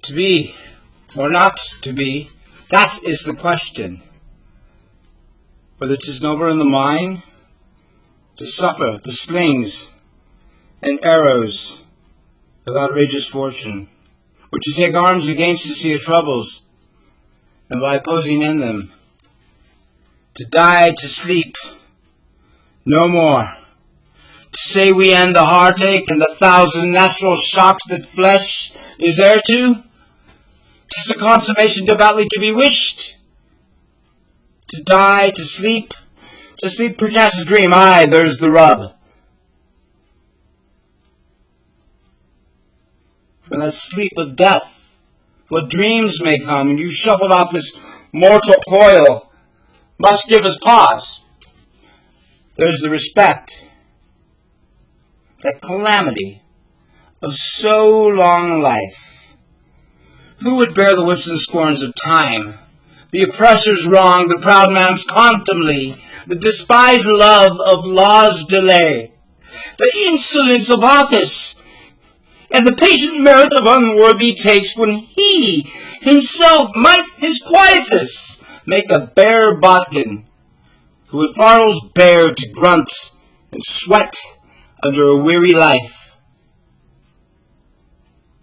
To be or not to be, that is the question. Whether 'tis nobler in the mind to suffer the slings and arrows of outrageous fortune, or to take arms against the sea of troubles, and by opposing in them, to die to sleep no more, to say we end the heartache and the thousand natural shocks that flesh is heir to. 'Tis a consummation devoutly to be wished. To die, to sleep perchance a dream, aye, there's the rub. For that sleep of death, what dreams may come when you shuffle off this mortal coil, must give us pause. There's the respect, that calamity of so long life. Who would bear the whips and scorns of time, the oppressor's wrong, the proud man's contumely, the despised love of law's delay, the insolence of office, and the patient merit of unworthy takes, when he himself might his quietus make a bare bodkin, who with furrows bare to grunt and sweat under a weary life.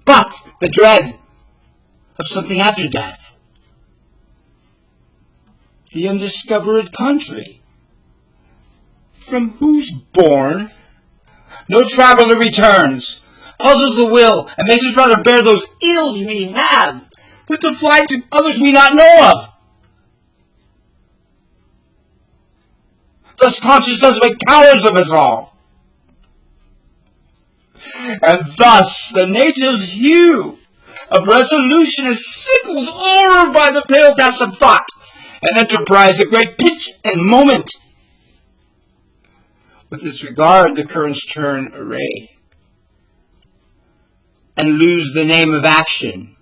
But the dread of something after death, the undiscovered country, from whose bourne no traveller returns, puzzles the will, and makes us rather bear those ills we have, than to fly to others we not know of. Thus conscience does make cowards of us all. And thus the native hue of resolution is sickled o'er by the pale cast of thought, and enterprise of great pitch and moment. With this regard the currents turn array, and lose the name of action,